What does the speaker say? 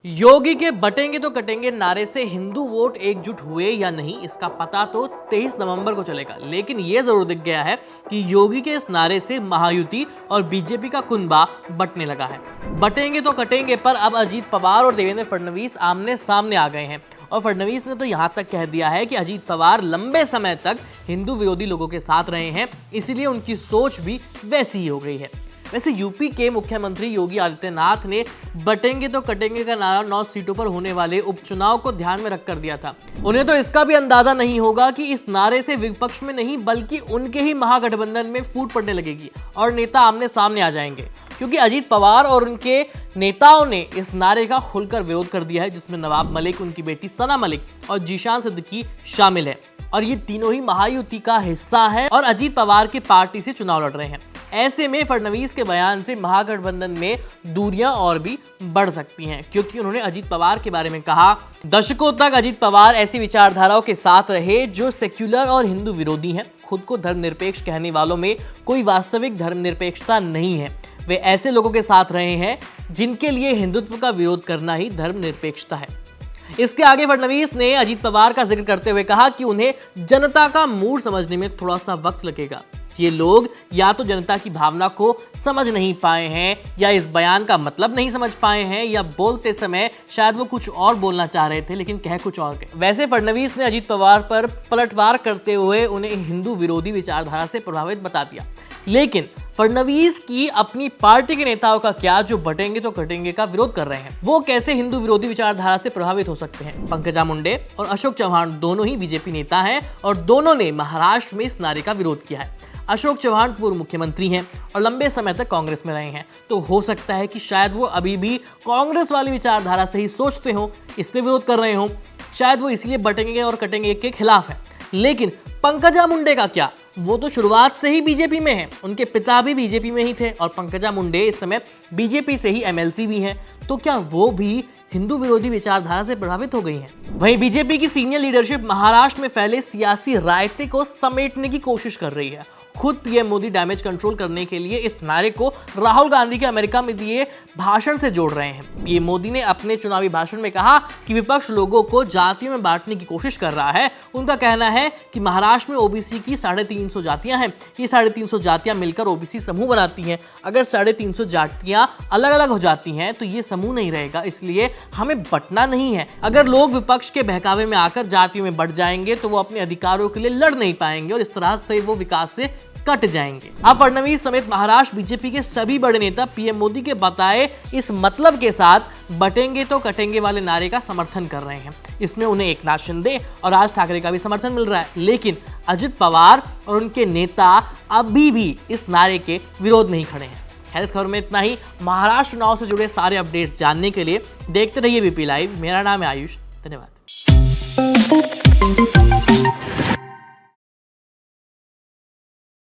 योगी के बटेंगे तो कटेंगे नारे से हिंदू वोट एकजुट हुए या नहीं, इसका पता तो 23 नवंबर को चलेगा। लेकिन यह जरूर दिख गया है कि योगी के इस नारे से महायुति और बीजेपी का कुनबा बटने लगा है। बटेंगे तो कटेंगे पर अब अजीत पवार और देवेंद्र फडणवीस आमने सामने आ गए हैं। और फडणवीस ने तो यहां तक कह दिया है कि अजीत पवार लंबे समय तक हिंदू विरोधी लोगों के साथ रहे हैं, इसीलिए उनकी सोच भी वैसी ही हो गई है। वैसे यूपी के मुख्यमंत्री योगी आदित्यनाथ ने बटेंगे तो कटेंगे का नारा 9 सीटों पर होने वाले उपचुनाव को ध्यान में रखकर दिया था। उन्हें तो इसका भी अंदाजा नहीं होगा कि इस नारे से विपक्ष में नहीं बल्कि उनके ही महागठबंधन में फूट पड़ने लगेगी और नेता आमने सामने आ जाएंगे, क्योंकि अजीत पवार और उनके नेताओं ने इस नारे का खुलकर विरोध कर दिया है, जिसमें नवाब मलिक, उनकी बेटी सना मलिक और जीशान सिद्दीकी शामिल है। और ये तीनों ही महायुति का हिस्सा है और अजीत पवार की पार्टी से चुनाव लड़ रहे हैं। ऐसे में फडणवीस के बयान से महागठबंधन में दूरियां और भी बढ़ सकती हैं, क्योंकि उन्होंने अजीत पवार के बारे में कहा, दशकों तक अजीत पवार ऐसी विचारधाराओं के साथ रहे जो सेक्युलर और हिंदू विरोधी हैं। खुद को धर्मनिरपेक्ष कहने वालों में कोई वास्तविक धर्मनिरपेक्षता नहीं है। वे ऐसे लोगों के साथ रहे हैं जिनके लिए हिंदुत्व का विरोध करना ही धर्मनिरपेक्षता है। इसके आगे फडणवीस ने अजीत पवार का जिक्र करते हुए कहा कि उन्हें जनता का मूड समझने में थोड़ा सा वक्त लगेगा। ये लोग या तो जनता की भावना को समझ नहीं पाए हैं, या इस बयान का मतलब नहीं समझ पाए हैं, या बोलते समय शायद वो कुछ और बोलना चाह रहे थे लेकिन कह कुछ और गए। वैसे फडणवीस ने अजीत पवार पर पलटवार करते हुए उन्हें हिंदू विरोधी विचारधारा से प्रभावित बता दिया। लेकिन फडणवीस की अपनी पार्टी के नेताओं का क्या, जो बटेंगे तो कटेंगे का विरोध कर रहे हैं? वो कैसे हिंदू विरोधी विचारधारा से प्रभावित हो सकते हैं? पंकजा मुंडे और अशोक चव्हाण दोनों ही बीजेपी नेता हैं और दोनों ने महाराष्ट्र में इस नारे का विरोध किया है। अशोक चव्हाण पूर्व मुख्यमंत्री हैं और लंबे समय तक कांग्रेस में रहे हैं, तो हो सकता है कि शायद वो अभी भी कांग्रेस वाली विचारधारा से ही सोचते हो, इसलिए विरोध कर रहे हो। शायद वो इसलिए बटेंगे और कटेंगे के खिलाफ है। लेकिन पंकजा मुंडे का क्या? वो तो शुरुआत से ही बीजेपी में है, उनके पिता भी बीजेपी में ही थे और पंकजा मुंडे इस समय बीजेपी से ही एमएलसी भी हैं। तो क्या वो भी हिंदू विरोधी विचारधारा से प्रभावित हो गई हैं? वहीं बीजेपी की सीनियर लीडरशिप महाराष्ट्र में फैले सियासी रायते को समेटने की कोशिश कर रही है। खुद पीएम मोदी डैमेज कंट्रोल करने के लिए इस नारे को राहुल गांधी के अमेरिका में दिए भाषण से जोड़ रहे हैं। पीएम मोदी ने अपने चुनावी भाषण में कहा कि विपक्ष लोगों को जातियों में बांटने की कोशिश कर रहा है। उनका कहना है कि महाराष्ट्र में ओबीसी की 350 जातियां हैं। ये 350 जातियां मिलकर ओबीसी समूह बनाती हैं। अगर 350 जातियां अलग अलग हो जाती हैं तो ये समूह नहीं रहेगा, इसलिए हमें बंटना नहीं है। अगर लोग विपक्ष के बहकावे में आकर जातियों में बढ़ जाएंगे तो वो अपने अधिकारों के लिए लड़ नहीं पाएंगे और इस तरह से वो विकास से कट जाएंगे। अब फडणवीस समेत महाराष्ट्र बीजेपी के सभी बड़े नेता पीएम मोदी के बताए इस मतलब के साथ बटेंगे तो कटेंगे वाले नारे का समर्थन कर रहे हैं। इसमें उन्हें एकनाथ शिंदे और राज ठाकरे का भी समर्थन मिल रहा है, लेकिन अजित पवार और उनके नेता अभी भी इस नारे के विरोध में ही खड़े हैं। खैर, इस खबर में इतना ही। महाराष्ट्र चुनाव से जुड़े सारे अपडेट्स जानने के लिए देखते रहिए बीपी लाइव। मेरा नाम है आयुष। धन्यवाद।